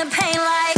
the pain like.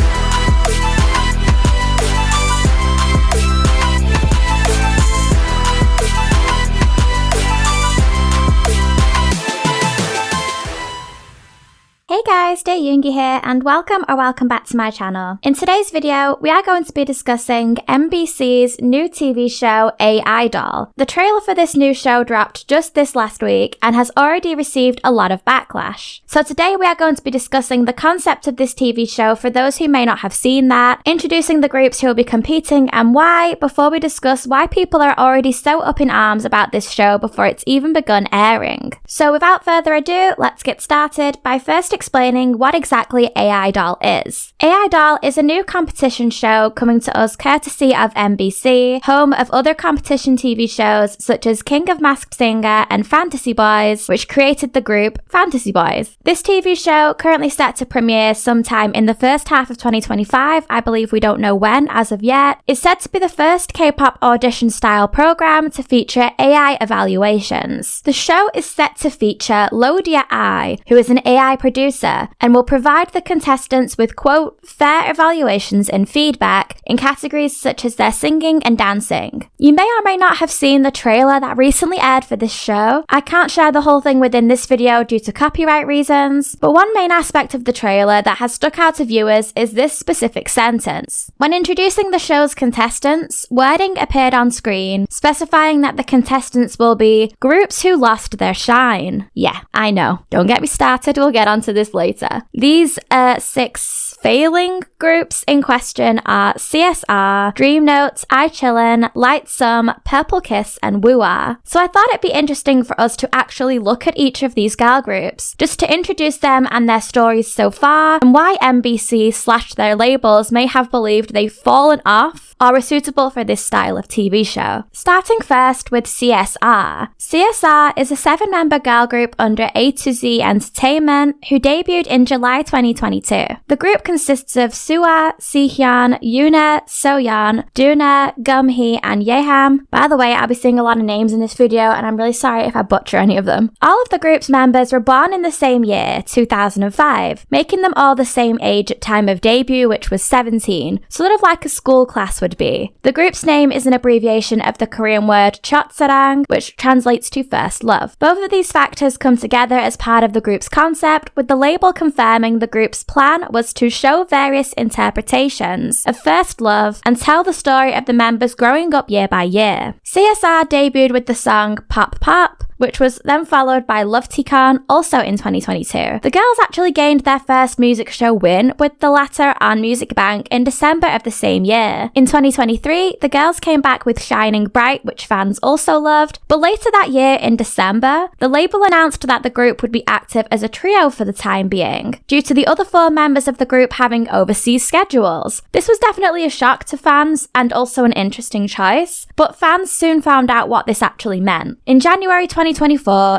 Hey guys, dearyoongi here and welcome back to my channel. In today's video, we are going to be discussing MBC's new TV show ICHILLIN. The trailer for this new show dropped just this last week and has already received a lot of backlash. So today we are going to be discussing the concept of this TV show for those who may not have seen that, introducing the groups who will be competing and why, before we discuss why people are already so up in arms about this show before it's even begun airing. So without further ado, let's get started by first explaining what exactly ICHILLIN is. ICHILLIN is a new competition show coming to us courtesy of MBC, home of other competition TV shows such as King of Masked Singer and Fantasy Boys, which created the group Fantasy Boys. This TV show, currently set to premiere sometime in the first half of 2025, I believe we don't know when as of yet, is said to be the first K-pop audition style program to feature AI evaluations. The show is set to feature WOOAH, who is an AI producer and will provide the contestants with, quote, fair evaluations and feedback in categories such as their singing and dancing. You may or may not have seen the trailer that recently aired for this show. I can't share the whole thing within this video due to copyright reasons, but one main aspect of the trailer that has stuck out to viewers is this specific sentence. When introducing the show's contestants, wording appeared on screen specifying that the contestants will be groups who lost their shine. Yeah, I know. Don't get me started, we'll get onto this later. These 6 failing groups in question are CSR, DreamNote, ICHILLIN, Lightsum, Purple Kiss, and WOOAH. So I thought it'd be interesting for us to actually look at each of these girl groups, just to introduce them and their stories so far, and why MBC / their labels may have believed they've fallen off or are suitable for this style of TV show. Starting first with CSR. CSR is a 7-member girl group under A to Z Entertainment who debuted in July 2022. The group consists of Suah, Sihyun, Yoona, Soyeon, Doona, Gumhee, and Yeham. By the way, I'll be seeing a lot of names in this video and I'm really sorry if I butcher any of them. All of the group's members were born in the same year, 2005, making them all the same age at time of debut, which was 17, sort of like a school class would be. The group's name is an abbreviation of the Korean word chotsarang, which translates to first love. Both of these factors come together as part of the group's concept, with the label confirming the group's plan was to show various interpretations of first love and tell the story of the members growing up year by year. CSR debuted with the song Pop Pop, which was then followed by Love Ticon, also in 2022. The girls actually gained their first music show win with the latter on Music Bank in December of the same year. In 2023, the girls came back with Shining Bright, which fans also loved, but later that year in December, the label announced that the group would be active as a trio for the time being, due to the other 4 members of the group having overseas schedules. This was definitely a shock to fans and also an interesting choice, but fans soon found out what this actually meant. In January 2024,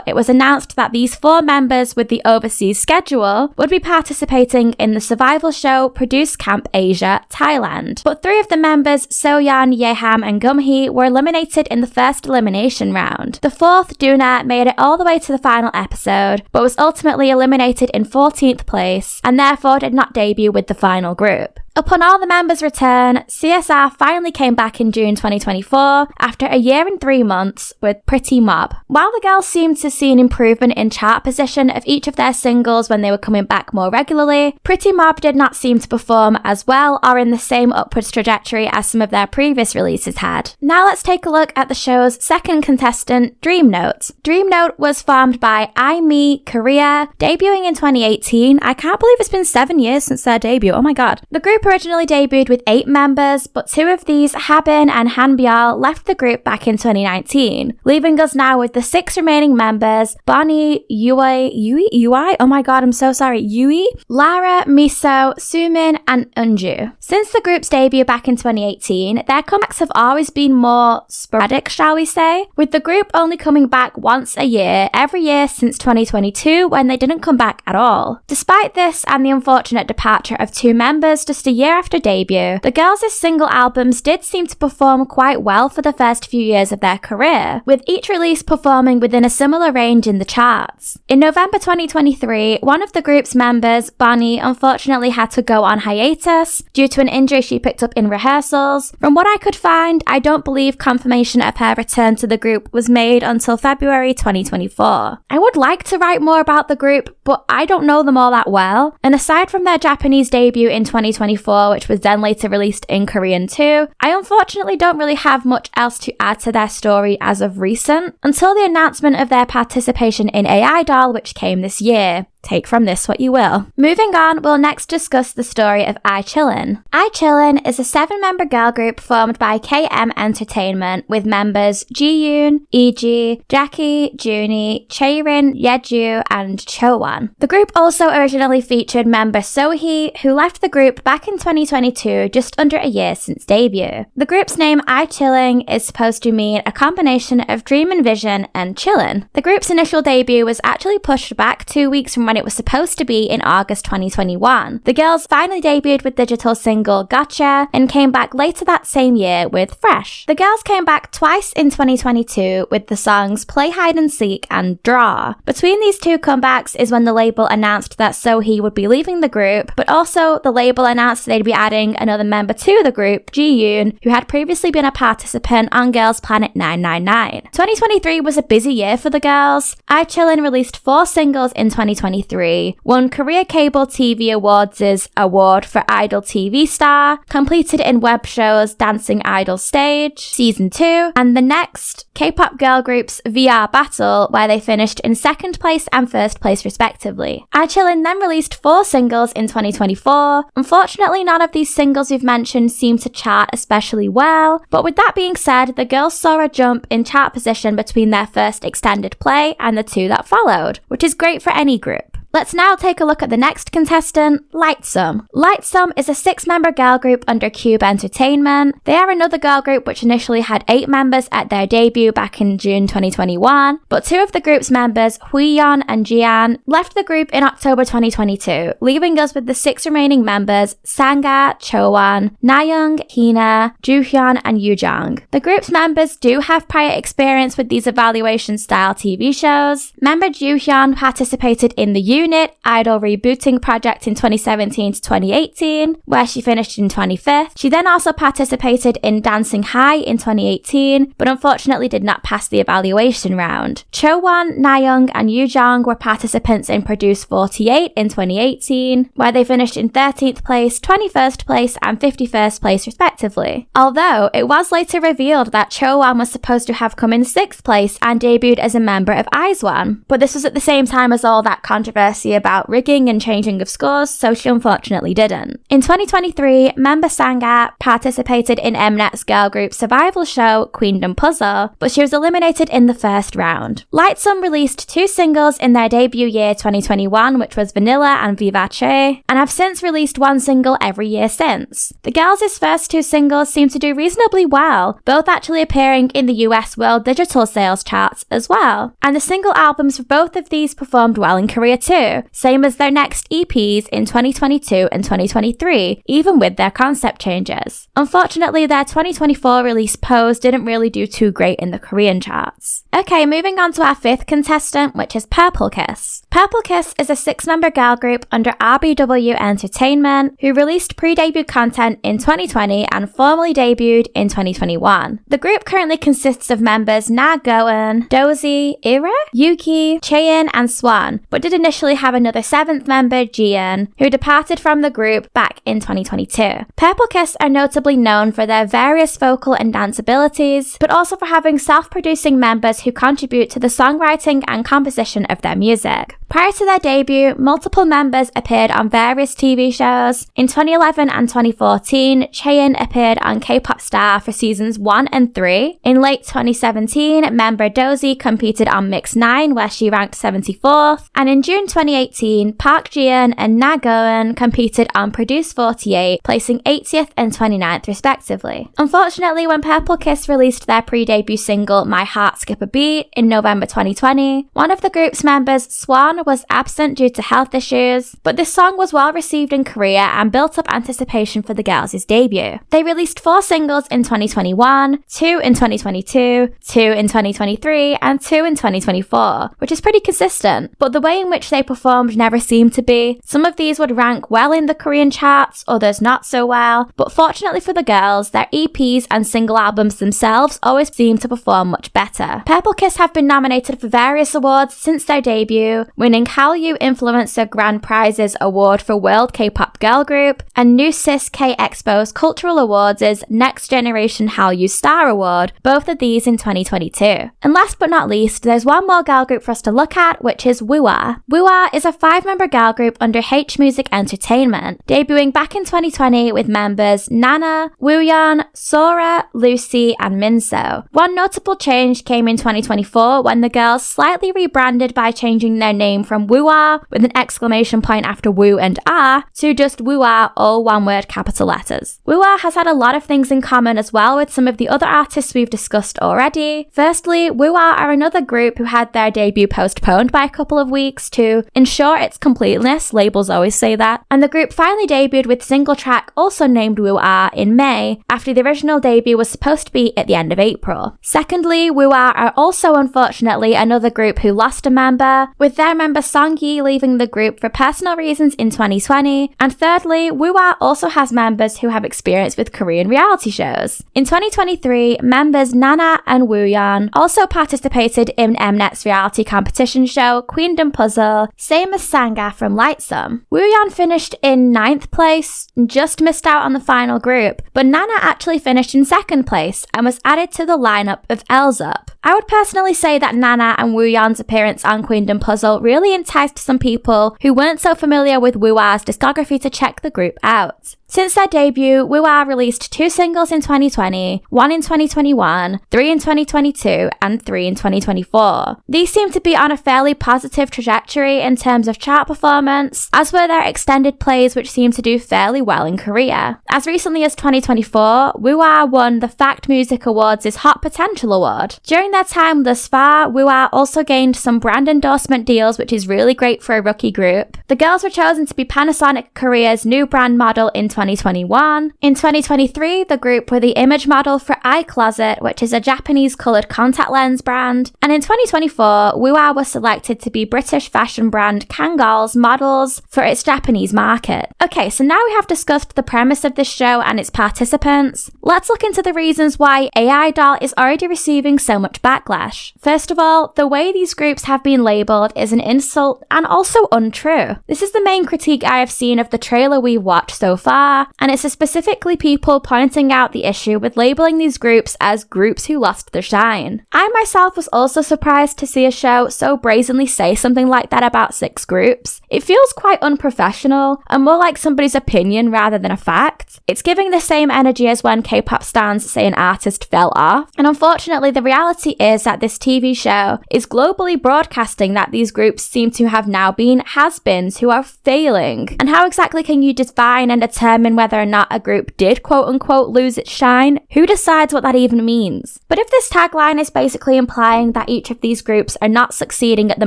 it was announced that these 4 members with the overseas schedule would be participating in the survival show Produce Camp Asia, Thailand. But 3 of the members, Soyeon, Yeham, and Gumhee, were eliminated in the first elimination round. The 4th, Doona, made it all the way to the final episode, but was ultimately eliminated in 14th place, and therefore did not debut with the final group. Upon all the members' return, CSR finally came back in June 2024 after a year and 3 months with Pretty Mob. While the girls seemed to see an improvement in chart position of each of their singles when they were coming back more regularly, Pretty Mob did not seem to perform as well or in the same upwards trajectory as some of their previous releases had. Now let's take a look at the show's second contestant, DreamNote. DreamNote was formed by IME Korea, debuting in 2018. I can't believe it's been 7 years since their debut, oh my god. The group originally debuted with 8 members, but 2 of these, Habin and Hanbyul, left the group back in 2019, leaving us now with the 6 remaining members, Bonnie, Yui, oh my god, I'm so sorry, Yui, Lara, Miso, Sumin, and Unju. Since the group's debut back in 2018, their comebacks have always been more sporadic, shall we say, with the group only coming back once a year, every year since 2022, when they didn't come back at all. Despite this and the unfortunate departure of 2 members just a year after debut, the girls' single albums did seem to perform quite well for the first few years of their career, with each release performing within a similar range in the charts. In November 2023, one of the group's members, Bonnie, unfortunately had to go on hiatus due to an injury she picked up in rehearsals. From what I could find, I don't believe confirmation of her return to the group was made until February 2024. I would like to write more about the group, but I don't know them all that well, and aside from their Japanese debut in 2024, which was then later released in Korean too, I unfortunately don't really have much else to add to their story as of recent, until the announcement of their participation in IDOL, which came this year. Take from this what you will. Moving on, we'll next discuss the story of ICHILLIN. ICHILLIN is a 7-member girl group formed by KM Entertainment with members Jiyoon, EG, Jackie, Juni, Chaerin, Yeju, and Chowon. The group also originally featured member Sohee, who left the group back in 2022, just under a year since debut. The group's name ICHILLIN is supposed to mean a combination of dream and vision and chillin'. The group's initial debut was actually pushed back 2 weeks from when it was supposed to be in August 2021. The girls finally debuted with digital single Gotcha and came back later that same year with Fresh. The girls came back twice in 2022 with the songs Play Hide and Seek and Draw. Between these two comebacks is when the label announced that Sohee would be leaving the group, but also the label announced they'd be adding another member to the group, Jiyoon, who had previously been a participant on Girls Planet 999. 2023 was a busy year for the girls. ICHILLIN released 4 singles in 2023, won Korea Cable TV Awards' award for Idol TV Star, competed in web shows Dancing Idol Stage, Season 2, and the next K-pop girl group's VR Battle, where they finished in 2nd place and 1st place respectively. ICHILLIN then released 4 singles in 2024. Unfortunately, none of these singles we've mentioned seem to chart especially well, but with that being said, the girls saw a jump in chart position between their first extended play and the 2 that followed, which is great for any group. Let's now take a look at the next contestant, Lightsum. Lightsum is a 6-member girl group under Cube Entertainment. They are another girl group which initially had 8 members at their debut back in June 2021, but 2 of the group's members, Huiyeon and Jian, left the group in October 2022, leaving us with the 6 remaining members, Sangha, Chowon, Nayoung, Hina, Joohyun, and Yoojung. The group's members do have prior experience with these evaluation-style TV shows. Member Joohyun participated in the Unit Idol rebooting project in 2017 to 2018, where she finished in 25th. She then also participated in Dancing High in 2018, but unfortunately did not pass the evaluation round. Chowon, Nayoung, and Yoojung were participants in Produce 48 in 2018, where they finished in 13th place, 21st place, and 51st place respectively. Although it was later revealed that Chowon was supposed to have come in 6th place and debuted as a member of IZ*ONE, but this was at the same time as all that controversy about rigging and changing of scores, so she unfortunately didn't. In 2023, member Sangha participated in Mnet's girl group survival show Queendom Puzzle, but she was eliminated in the first round. Lightsum released 2 singles in their debut year 2021, which was Vanilla and Vivace, and have since released 1 single every year since. The girls' first 2 singles seem to do reasonably well, both actually appearing in the US World Digital Sales charts as well, and the single albums for both of these performed well in Korea too, same as their next EPs in 2022 and 2023, even with their concept changes. Unfortunately, their 2024 release Pose didn't really do too great in the Korean charts. Okay, moving on to our 5th contestant, which is Purple Kiss. Purple Kiss is a 6-member girl group under RBW Entertainment, who released pre-debut content in 2020 and formally debuted in 2021. The group currently consists of members Na Goeun, Dozy, Ira, Yuki, Chaein, and Swan, but did initially have another 7th member, Jian, who departed from the group back in 2022. Purple Kiss are notably known for their various vocal and dance abilities, but also for having self-producing members who contribute to the songwriting and composition of their music. Prior to their debut, multiple members appeared on various TV shows. In 2011 and 2014, Chaein appeared on K-pop Star for seasons 1 and 3. In late 2017, member Dozy competed on Mix 9, where she ranked 74th, and in June 2018, Park Ji-yeon and Na-geun competed on Produce 48, placing 80th and 29th respectively. Unfortunately, when Purple Kiss released their pre-debut single My Heart Skip a Beat in November 2020, one of the group's members, Swan, was absent due to health issues, but this song was well received in Korea and built up anticipation for the girls' debut. They released 4 singles in 2021, 2 in 2022, 2 in 2023, and 2 in 2024, which is pretty consistent, but the way in which they performed never seemed to be. Some of these would rank well in the Korean charts, others not so well, but fortunately for the girls, their EPs and single albums themselves always seem to perform much better. Purple Kiss have been nominated for various awards since their debut, winning Hallyu Influencer Grand Prizes Award for World K-pop Girl Group and New Cis K Expo's Cultural Awards' Next Generation Hallyu Star Award, both of these in 2022. And last but not least, there's one more girl group for us to look at, which is WOOAH. WOOAH is a 5-member girl group under H Music Entertainment, debuting back in 2020 with members Nana, Wooyeon, Sora, Lucy, and Minso. One notable change came in 2024 when the girls slightly rebranded by changing their name from WOOAH with an exclamation point after Woo and Ah to just WOOAH, all one word capital letters. WOOAH has had a lot of things in common as well with some of the other artists we've discussed already. Firstly, WOOAH are another group who had their debut postponed by a couple of weeks to ensure its completeness, labels always say that, and the group finally debuted with single track also named WOOAH in May, after the original debut was supposed to be at the end of April. Secondly, WOOAH are also unfortunately another group who lost a member, with their member Songyi leaving the group for personal reasons in 2020, and thirdly, WOOAH also has members who have experience with Korean reality shows. In 2023, members Nana and Wooyeon also participated in Mnet's reality competition show Queendom Puzzle, same as Sangha from Lightsum. Wooyeon finished in 9th place, just missed out on the final group, but Nana actually finished in 2nd place and was added to the lineup of Elzup. I would personally say that Nana and Wooyeon's appearance on Queendom Puzzle really enticed some people who weren't so familiar with WOOAH's discography to check the group out. Since their debut, WOOAH released 2 singles in 2020, 1 in 2021, 3 in 2022, and 3 in 2024. These seem to be on a fairly positive trajectory in terms of chart performance, as were their extended plays, which seem to do fairly well in Korea. As recently as 2024, WOOAH won the Fact Music Awards' Hot Potential Award. During their time thus far, WOOAH also gained some brand endorsement deals, which is really great for a rookie group. The girls were chosen to be Panasonic Korea's new brand model in 2021. In 2023, the group were the image model for iCloset, which is a Japanese coloured contact lens brand. And in 2024, WOOAH was selected to be British fashion brand Kangol's models for its Japanese market. Okay, so now we have discussed the premise of this show and its participants. Let's look into the reasons why AI Doll is already receiving so much backlash. First of all, the way these groups have been labelled is an insult and also untrue. This is the main critique I have seen of the trailer we've watched so far, and it's specifically people pointing out the issue with labelling these groups as groups who lost their shine. I myself was also surprised to see a show so brazenly say something like that about 6 groups. It feels quite unprofessional and more like somebody's opinion rather than a fact. It's giving the same energy as when K-pop stans say an artist fell off, and unfortunately the reality is that this TV show is globally broadcasting that these groups seem to have now been has-beens who are failing. And how exactly can you define and determine whether or not a group did quote-unquote lose its shine? Who decides what that even means? But if this tagline is basically implying that each of these groups are not succeeding at the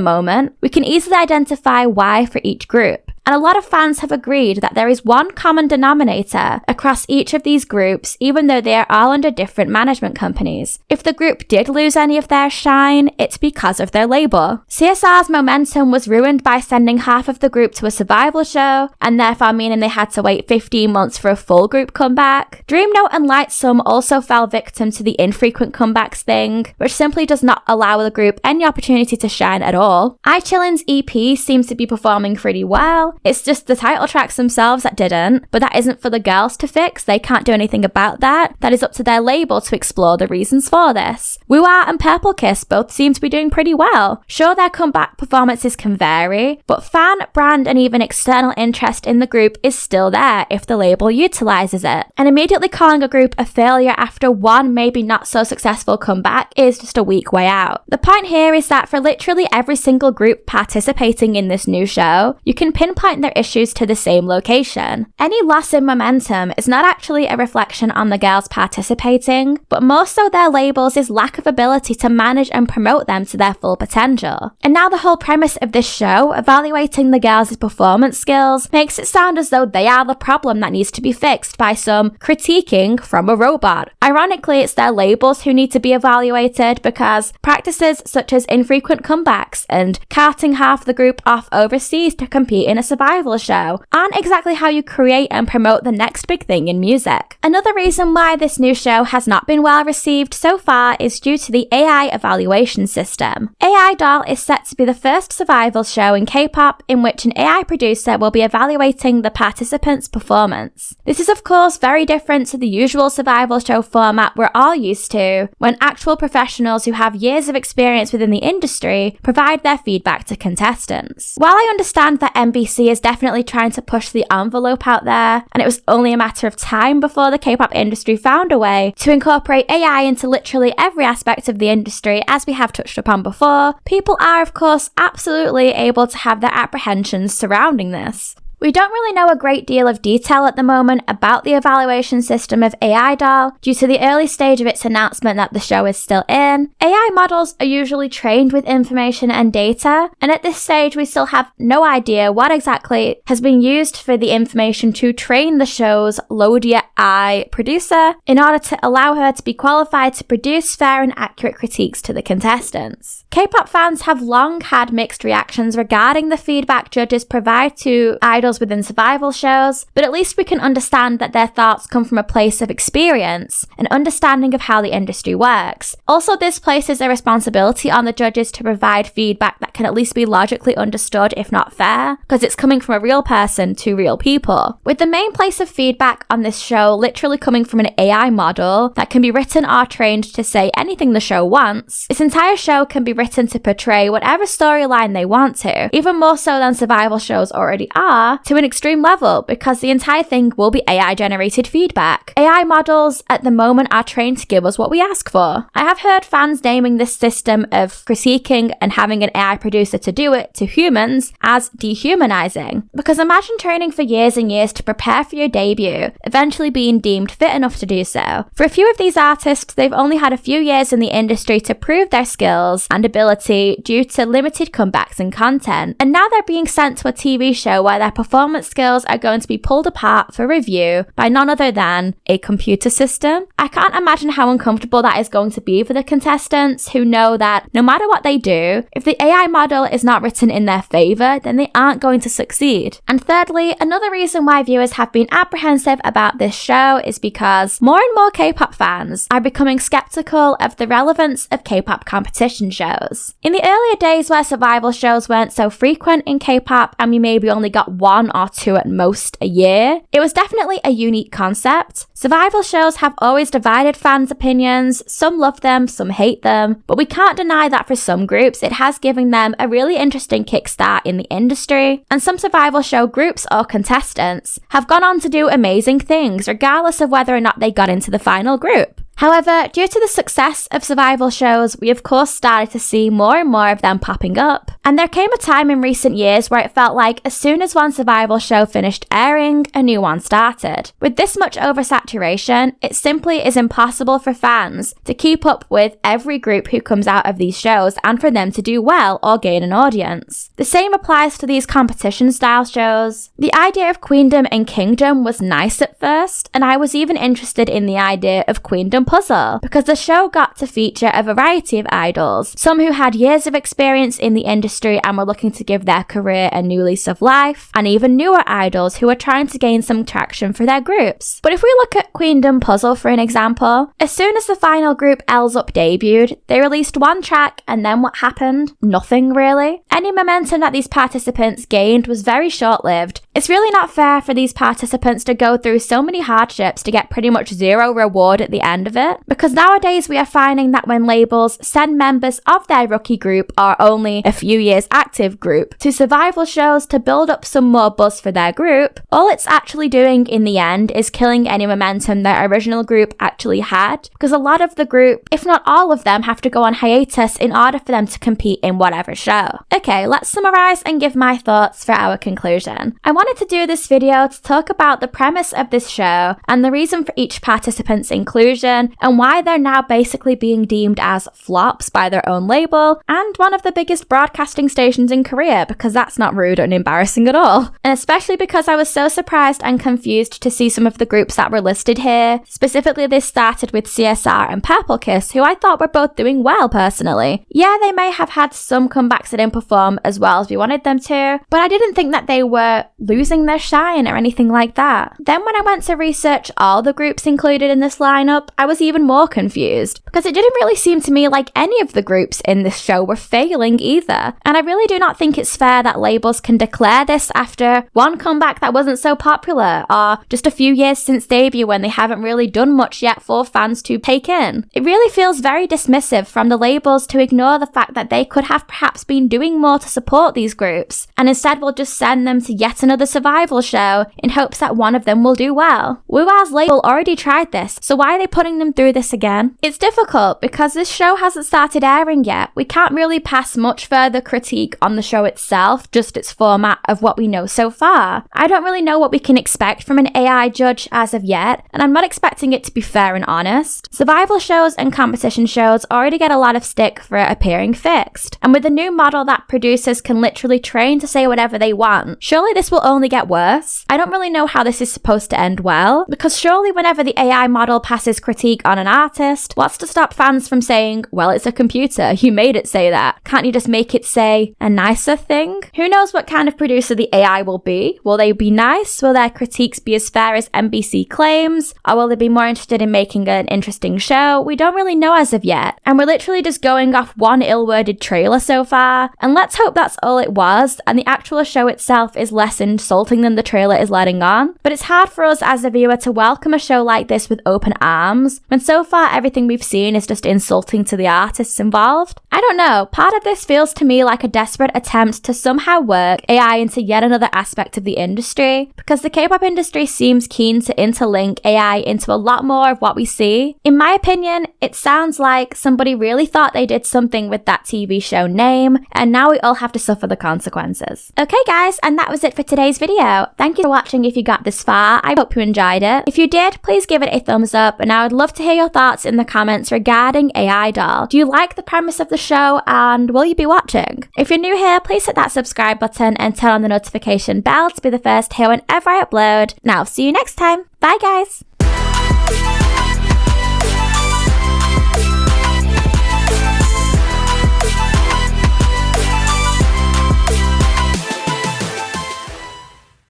moment, we can easily identify why for each group. And a lot of fans have agreed that there is one common denominator across each of these groups, even though they are all under different management companies. If the group did lose any of their shine, it's because of their label. CSR's momentum was ruined by sending half of the group to a survival show, and therefore meaning they had to wait 15 months for a full group comeback. DreamNote and Lightsum also fell victim to the infrequent comebacks thing, which simply does not allow the group any opportunity to shine at all. ICHILLIN's EP seems to be performing pretty well, It's just the title tracks themselves that didn't, but that isn't for the girls to fix. They can't do anything about that. That is up to their label to explore the reasons for this. WOOAH and Purple Kiss both seem to be doing pretty well. Sure, their comeback performances can vary, but fan, brand, and even external interest in the group is still there if the label utilizes it. And immediately calling a group a failure after one maybe not so successful comeback is just a weak way out. The point here is that for literally every single group participating in this new show, you can pinpoint their issues to the same location. Any loss in momentum is not actually a reflection on the girls participating, but more so their labels' lack of ability to manage and promote them to their full potential. And now the whole premise of this show, evaluating the girls' performance skills, makes it sound as though they are the problem that needs to be fixed by some critiquing from a robot. Ironically, it's their labels who need to be evaluated because practices such as infrequent comebacks and carting half the group off overseas to compete in a survival show aren't exactly how you create and promote the next big thing in music. Another reason why this new show has not been well received so far is due to the AI evaluation system. AI Doll is set to be the first survival show in K-pop in which an AI producer will be evaluating the participants' performance. This is of course very different to the usual survival show format we're all used to, when actual professionals who have years of experience within the industry provide their feedback to contestants. While I understand that MBC is definitely trying to push the envelope out there, and it was only a matter of time before the K-pop industry found a way to incorporate AI into literally every aspect of the industry, as we have touched upon before, people are of course absolutely able to have their apprehensions surrounding this. We don't really know a great deal of detail at the moment about the evaluation system of AI Doll due to the early stage of its announcement that the show is still in. AI models are usually trained with information and data, and at this stage we still have no idea what exactly has been used for the information to train the show's Lodia AI producer in order to allow her to be qualified to produce fair and accurate critiques to the contestants. K-pop fans have long had mixed reactions regarding the feedback judges provide to idols within survival shows, but at least we can understand that their thoughts come from a place of experience and understanding of how the industry works. Also, this places a responsibility on the judges to provide feedback that can at least be logically understood, if not fair, because it's coming from a real person to real people. With the main place of feedback on this show literally coming from an AI model that can be written or trained to say anything the show wants, this entire show can be written to portray whatever storyline they want to, even more so than survival shows already are, to an extreme level, because the entire thing will be AI generated feedback. AI models at the moment are trained to give us what we ask for. I have heard fans naming this system of critiquing and having an AI producer to do it to humans as dehumanizing, because imagine training for years and years to prepare for your debut, eventually being deemed fit enough to do so. For a few of these artists, they've only had a few years in the industry to prove their skills and ability due to limited comebacks and content, and now they're being sent to a TV show where their performance skills are going to be pulled apart for review by none other than a computer system. I can't imagine how uncomfortable that is going to be for the contestants, who know that no matter what they do, if the AI model is not written in their favor, then they aren't going to succeed. And thirdly, another reason why viewers have been apprehensive about this show is because more and more K-pop fans are becoming skeptical of the relevance of K-pop competition shows. In the earlier days where survival shows weren't so frequent in K-pop and we maybe only got one or two at most a year, it was definitely a unique concept. Survival shows have always divided fans' opinions, some love them, some hate them, but we can't deny that for some groups it has given them a really interesting kickstart in the industry, and some survival show groups or contestants have gone on to do amazing things regardless of whether or not they got into the final group. However, due to the success of survival shows, we of course started to see more and more of them popping up. And there came a time in recent years where it felt like as soon as one survival show finished airing, a new one started. With this much oversaturation, it simply is impossible for fans to keep up with every group who comes out of these shows and for them to do well or gain an audience. The same applies to these competition style shows. The idea of Queendom and Kingdom was nice at first, and I was even interested in the idea of Queendom puzzle, because the show got to feature a variety of idols, some who had years of experience in the industry and were looking to give their career a new lease of life, and even newer idols who were trying to gain some traction for their groups. But if we look at Queendom Puzzle for an example, as soon as the final group Elzup debuted, they released one track, and then what happened? Nothing really. Any momentum that these participants gained was very short-lived. It's really not fair for these participants to go through so many hardships to get pretty much zero reward at the end of it, because nowadays we are finding that when labels send members of their rookie group or only a few years active group to survival shows to build up some more buzz for their group, all it's actually doing in the end is killing any momentum their original group actually had, because a lot of the group, if not all of them, have to go on hiatus in order for them to compete in whatever show. Okay, let's summarize and give my thoughts for our conclusion. I wanted to do this video to talk about the premise of this show and the reason for each participant's inclusion and why they're now basically being deemed as flops by their own label and one of the biggest broadcasting stations in Korea, because that's not rude and embarrassing at all. And especially because I was so surprised and confused to see some of the groups that were listed here. Specifically, this started with CSR and Purple Kiss, who I thought were both doing well personally. Yeah, they may have had some comebacks that didn't perform as well as we wanted them to, but I didn't think that they were losing their shine or anything like that. Then when I went to research all the groups included in this lineup, I was even more confused, because it didn't really seem to me like any of the groups in this show were failing either. And I really do not think it's fair that labels can declare this after one comeback that wasn't so popular, or just a few years since debut when they haven't really done much yet for fans to take in. It really feels very dismissive from the labels to ignore the fact that they could have perhaps been doing more to support these groups, and instead will just send them to yet another survival show in hopes that one of them will do well. WOOAH's label already tried this, so why are they putting them through this again? It's difficult because this show hasn't started airing yet. We can't really pass much further critique on the show itself, just its format of what we know so far. I don't really know what we can expect from an AI judge as of yet, and I'm not expecting it to be fair and honest. Survival shows and competition shows already get a lot of stick for appearing fixed, and with a new model that producers can literally train to say whatever they want, surely this will only get worse. I don't really know how this is supposed to end well, because surely whenever the AI model passes critique on an artist, what's to stop fans from saying, well, it's a computer, you made it say that. Can't you just make it say a nicer thing? Who knows what kind of producer the AI will be? Will they be nice? Will their critiques be as fair as MBC claims? Or will they be more interested in making an interesting show? We don't really know as of yet, and we're literally just going off one ill-worded trailer so far, and let's hope that's all it was, and the actual show itself is less insulting than the trailer is letting on. But it's hard for us as a viewer to welcome a show like this with open arms, when so far everything we've seen is just insulting to the artists involved. I don't know, part of this feels to me like a desperate attempt to somehow work AI into yet another aspect of the industry, because the K-pop industry seems keen to interlink AI into a lot more of what we see. In my opinion, it sounds like somebody really thought they did something with that TV show name, and now we all have to suffer the consequences. Okay guys, and that was it for today's video. Thank you for watching if you got this far. I hope you enjoyed it. If you did, please give it a thumbs up, and I would love to hear your thoughts in the comments regarding AI Doll. Do you like the premise of the show, and will you be watching? If you're new here, please hit that subscribe button and turn on the notification bell to be the first to hear whenever I upload. Now, see you next time. Bye guys!